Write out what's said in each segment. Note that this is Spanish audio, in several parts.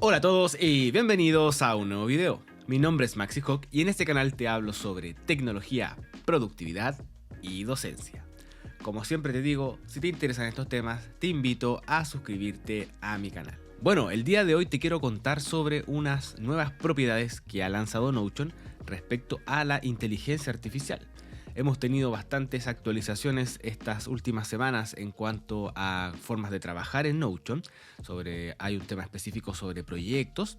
Hola a todos y bienvenidos a un nuevo video. Mi nombre es Maxi Hawk y en este canal te hablo sobre tecnología, productividad y docencia. Como siempre te digo, si te interesan estos temas, te invito a suscribirte a mi canal. Bueno, el día de hoy te quiero contar sobre unas nuevas propiedades que ha lanzado Notion respecto a la inteligencia artificial. Hemos tenido bastantes actualizaciones estas últimas semanas en cuanto a formas de trabajar en Notion. Hay un tema específico sobre proyectos,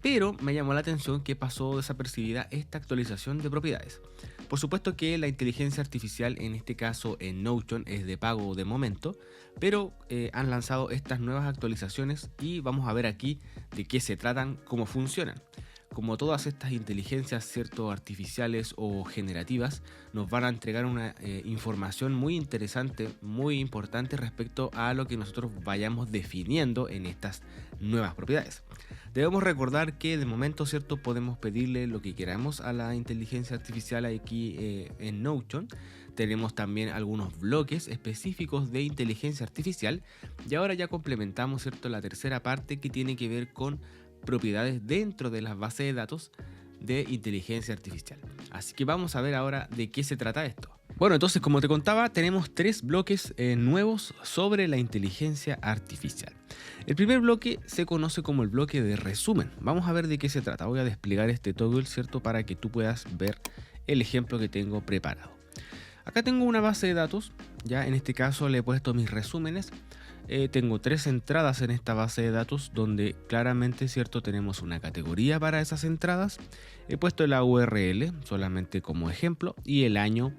pero me llamó la atención que pasó desapercibida esta actualización de propiedades. Por supuesto que la inteligencia artificial, en este caso en Notion, es de pago de momento, pero han lanzado estas nuevas actualizaciones y vamos a ver aquí de qué se tratan, cómo funcionan. Como todas estas inteligencias, cierto, artificiales o generativas, nos van a entregar una información muy interesante, muy importante respecto a lo que nosotros vayamos definiendo en estas nuevas propiedades. Debemos recordar que de momento, cierto, podemos pedirle lo que queramos a la inteligencia artificial aquí en Notion. Tenemos también algunos bloques específicos de inteligencia artificial y ahora ya complementamos, cierto, la tercera parte que tiene que ver con propiedades dentro de las bases de datos de inteligencia artificial. Así que vamos a ver ahora de qué se trata esto. Bueno, entonces, como te contaba, tenemos tres bloques nuevos sobre la inteligencia artificial. El primer bloque se conoce como el bloque de resumen. Vamos a ver de qué se trata. Voy a desplegar este toggle, ¿cierto?, para que tú puedas ver el ejemplo que tengo preparado. Acá tengo una base de datos, ya en este caso le he puesto mis resúmenes. Tengo tres entradas en esta base de datos donde claramente, cierto, tenemos una categoría para esas entradas. He puesto la URL solamente como ejemplo y el año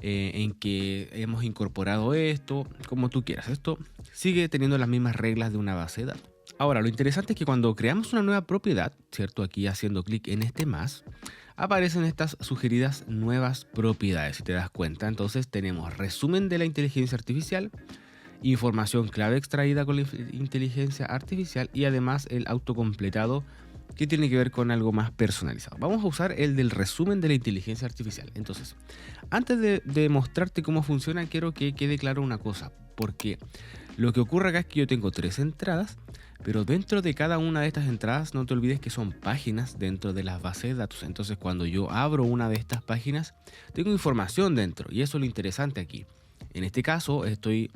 en que hemos incorporado esto, como tú quieras. Esto sigue teniendo las mismas reglas de una base de datos. Ahora, lo interesante es que cuando creamos una nueva propiedad, cierto, aquí haciendo clic en este más, aparecen estas sugeridas nuevas propiedades, si te das cuenta. Entonces tenemos resumen de la inteligencia artificial, información clave extraída con la inteligencia artificial y además el autocompletado, que tiene que ver con algo más personalizado. Vamos a usar el del resumen de la inteligencia artificial. Entonces, antes de mostrarte cómo funciona, quiero que quede claro una cosa, porque lo que ocurre acá es que yo tengo tres entradas, pero dentro de cada una de estas entradas no te olvides que son páginas dentro de las bases de datos. Entonces, cuando yo abro una de estas páginas, tengo información dentro y eso es lo interesante aquí. En este caso estoy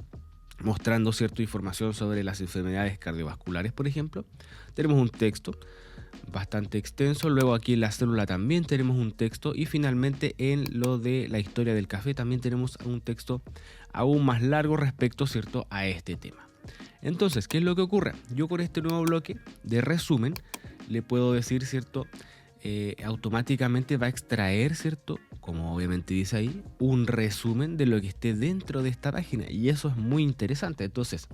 mostrando cierta información sobre las enfermedades cardiovasculares, por ejemplo. Tenemos un texto bastante extenso, luego aquí en la célula también tenemos un texto y finalmente en lo de la historia del café también tenemos un texto aún más largo respecto, cierto, a este tema. Entonces, ¿qué es lo que ocurre? Yo con este nuevo bloque de resumen le puedo decir, cierto, automáticamente va a extraer, cierto, como obviamente dice ahí, un resumen de lo que esté dentro de esta página y eso es muy interesante. Entonces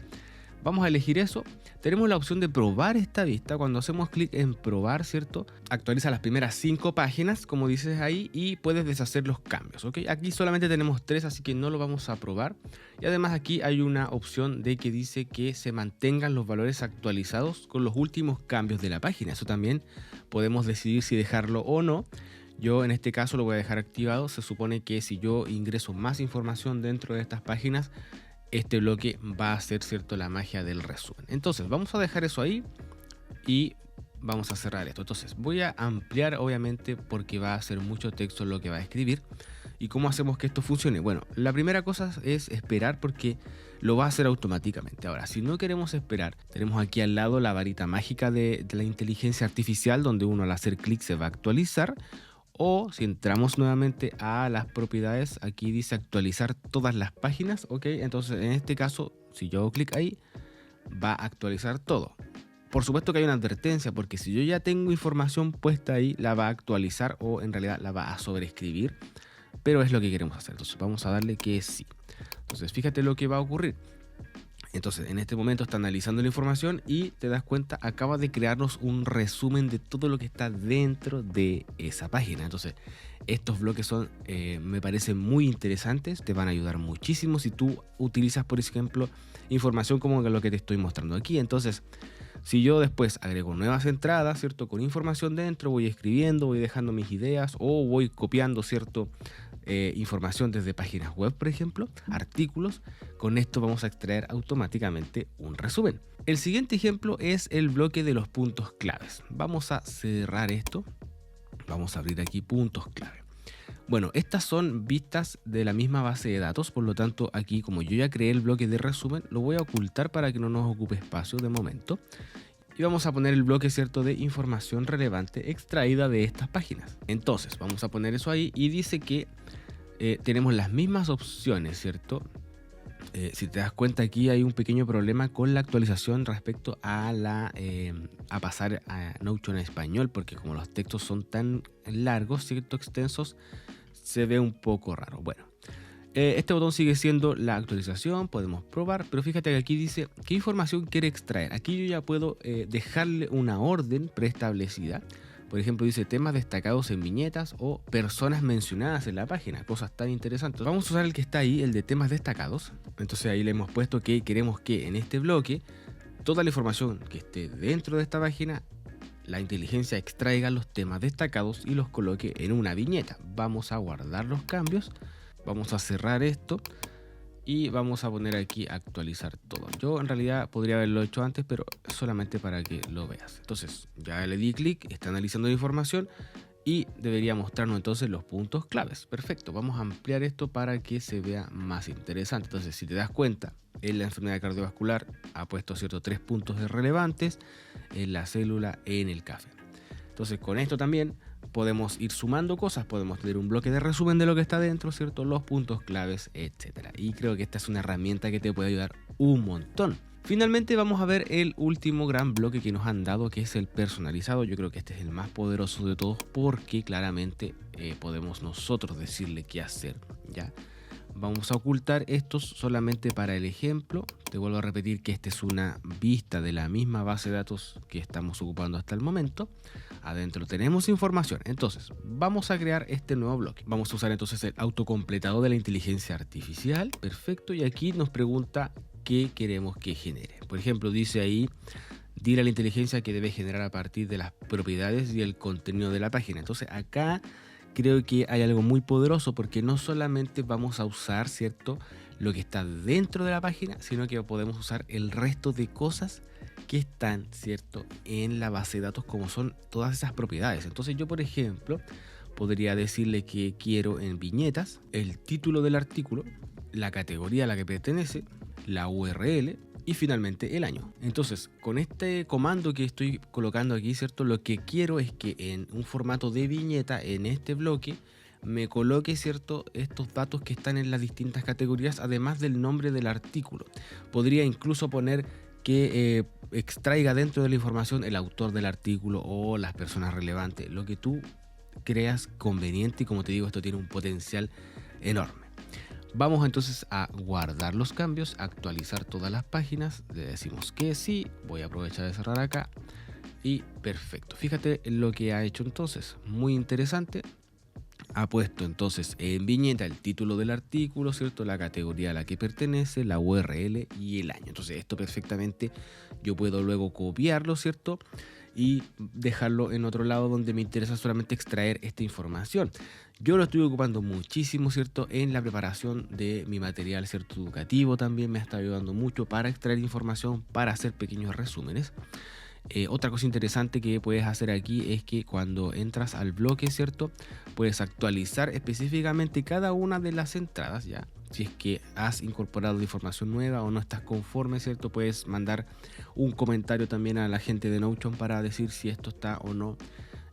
vamos a elegir eso. Tenemos la opción de probar esta vista. Cuando hacemos clic en probar, cierto, actualiza las primeras 5 páginas, como dices ahí, y puedes deshacer los cambios, ¿ok? Aquí solamente tenemos 3, así que no lo vamos a probar. Y además aquí hay una opción de que dice que se mantengan los valores actualizados con los últimos cambios de la página. Eso también podemos decidir si dejarlo o no. Yo en este caso lo voy a dejar activado. Se supone que si yo ingreso más información dentro de estas páginas, este bloque va a hacer, cierto, la magia del resumen. Entonces vamos a dejar eso ahí y vamos a cerrar esto. Entonces voy a ampliar, obviamente, porque va a ser mucho texto lo que va a escribir. ¿Y cómo hacemos que esto funcione? Bueno, la primera cosa es esperar porque lo va a hacer automáticamente. Ahora, si no queremos esperar, tenemos aquí al lado la varita mágica de la inteligencia artificial donde uno al hacer clic se va a actualizar. O si entramos nuevamente a las propiedades, aquí dice actualizar todas las páginas, ok. Entonces en este caso, si yo hago clic ahí, va a actualizar todo. Por supuesto que hay una advertencia, porque si yo ya tengo información puesta ahí, la va a actualizar o en realidad la va a sobreescribir, pero es lo que queremos hacer. Entonces vamos a darle que sí. Entonces fíjate lo que va a ocurrir. Entonces en este momento está analizando la información y te das cuenta, acaba de crearnos un resumen de todo lo que está dentro de esa página. Entonces estos bloques son, me parecen muy interesantes, te van a ayudar muchísimo si tú utilizas, por ejemplo, información como lo que te estoy mostrando aquí. Entonces si yo después agrego nuevas entradas, ¿cierto?, con información dentro, voy escribiendo, voy dejando mis ideas o voy copiando, ¿cierto?, información desde páginas web, por ejemplo, artículos. Con esto vamos a extraer automáticamente un resumen. El siguiente ejemplo es el bloque de los puntos claves. Vamos a cerrar esto. Vamos a abrir aquí puntos clave. Bueno, estas son vistas de la misma base de datos, por lo tanto aquí, como yo ya creé el bloque de resumen, lo voy a ocultar para que no nos ocupe espacio de momento. Y vamos a poner el bloque, ¿cierto?, de información relevante extraída de estas páginas. Entonces, vamos a poner eso ahí y dice que tenemos las mismas opciones, ¿cierto? Si te das cuenta, aquí hay un pequeño problema con la actualización respecto a pasar a Notion a español, porque como los textos son tan largos, ¿cierto?, extensos, se ve un poco raro. Bueno, este botón sigue siendo la actualización, podemos probar, pero fíjate que aquí dice qué información quiere extraer. Aquí yo ya puedo dejarle una orden preestablecida. Por ejemplo, dice temas destacados en viñetas o personas mencionadas en la página, cosas tan interesantes. Vamos a usar el que está ahí, el de temas destacados. Entonces ahí le hemos puesto que queremos que en este bloque toda la información que esté dentro de esta página, la inteligencia extraiga los temas destacados y los coloque en una viñeta. Vamos a guardar los cambios, vamos a cerrar esto y vamos a poner aquí actualizar todo. Yo en realidad podría haberlo hecho antes, pero solamente para que lo veas. Entonces ya le di clic, está analizando la información y debería mostrarnos entonces los puntos claves. Perfecto, vamos a ampliar esto para que se vea más interesante. Entonces, si te das cuenta, en la enfermedad cardiovascular ha puesto 3 puntos relevantes, en la célula, en el café. Entonces con esto también podemos ir sumando cosas, podemos tener un bloque de resumen de lo que está dentro, ¿cierto?, los puntos claves, etcétera. Y creo que esta es una herramienta que te puede ayudar un montón. Finalmente vamos a ver el último gran bloque que nos han dado, que es el personalizado. Yo creo que este es el más poderoso de todos porque claramente podemos nosotros decirle qué hacer, ¿ya? Vamos a ocultar estos solamente para el ejemplo. Te vuelvo a repetir que esta es una vista de la misma base de datos que estamos ocupando hasta el momento. Adentro tenemos información. Entonces, vamos a crear este nuevo bloque. Vamos a usar entonces el autocompletado de la inteligencia artificial. Perfecto. Y aquí nos pregunta qué queremos que genere. Por ejemplo, dice ahí, dile a la inteligencia que debe generar a partir de las propiedades y el contenido de la página. Entonces, acá creo que hay algo muy poderoso porque no solamente vamos a usar, ¿cierto?, lo que está dentro de la página, sino que podemos usar el resto de cosas que están, ¿cierto?, en la base de datos, como son todas esas propiedades. Entonces yo, por ejemplo, podría decirle que quiero en viñetas el título del artículo, la categoría a la que pertenece, la URL y finalmente el año. Entonces, con este comando que estoy colocando aquí, ¿cierto?, lo que quiero es que en un formato de viñeta, en este bloque, me coloque, ¿cierto?, estos datos que están en las distintas categorías, además del nombre del artículo. Podría incluso poner que extraiga dentro de la información el autor del artículo o las personas relevantes, lo que tú creas conveniente, y como te digo, esto tiene un potencial enorme. Vamos entonces a guardar los cambios, actualizar todas las páginas, le decimos que sí, voy a aprovechar de cerrar acá y perfecto. Fíjate lo que ha hecho entonces, muy interesante. Ha puesto entonces en viñeta el título del artículo, ¿cierto?, la categoría a la que pertenece, la URL y el año. Entonces esto perfectamente yo puedo luego copiarlo, ¿cierto?, y dejarlo en otro lado donde me interesa solamente extraer esta información. Yo lo estoy ocupando muchísimo, ¿cierto?, en la preparación de mi material, ¿cierto?, educativo. También me está ayudando mucho para extraer información, para hacer pequeños resúmenes. Otra cosa interesante que puedes hacer aquí es que cuando entras al bloque, ¿cierto?, puedes actualizar específicamente cada una de las entradas, ¿ya? Si es que has incorporado información nueva o no estás conforme, ¿cierto?, puedes mandar un comentario también a la gente de Notion para decir si esto está o no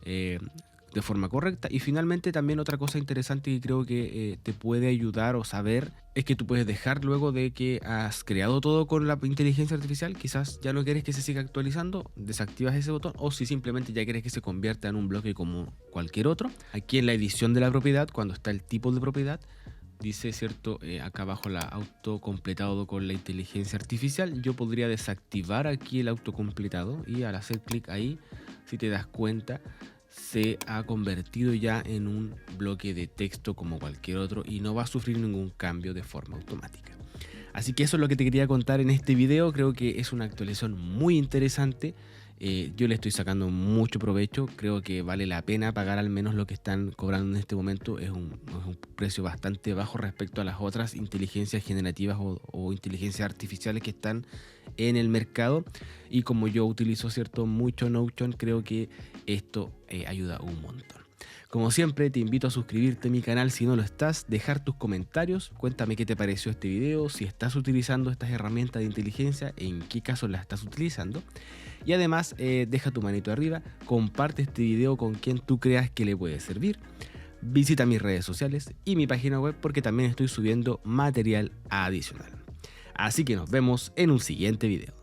de forma correcta. Y finalmente también otra cosa interesante que creo que te puede ayudar o saber es que tú puedes dejar, luego de que has creado todo con la inteligencia artificial, quizás ya no quieres que se siga actualizando, desactivas ese botón, o si simplemente ya quieres que se convierta en un bloque como cualquier otro. Aquí en la edición de la propiedad, cuando está el tipo de propiedad, dice, ¿cierto?, acá abajo la autocompletado con la inteligencia artificial. Yo podría desactivar aquí el autocompletado y al hacer clic ahí, si te das cuenta, se ha convertido ya en un bloque de texto como cualquier otro y no va a sufrir ningún cambio de forma automática. Así que eso es lo que te quería contar en este video. Creo que es una actualización muy interesante Yo le estoy sacando mucho provecho, creo que vale la pena pagar al menos lo que están cobrando en este momento. Es un precio bastante bajo respecto a las otras inteligencias generativas o inteligencias artificiales que están en el mercado. Y como yo utilizo mucho Notion, creo que esto ayuda un montón. Como siempre, te invito a suscribirte a mi canal si no lo estás, dejar tus comentarios, cuéntame qué te pareció este video, si estás utilizando estas herramientas de inteligencia, en qué casos las estás utilizando. Y además, deja tu manito arriba, comparte este video con quien tú creas que le puede servir. Visita mis redes sociales y mi página web porque también estoy subiendo material adicional. Así que nos vemos en un siguiente video.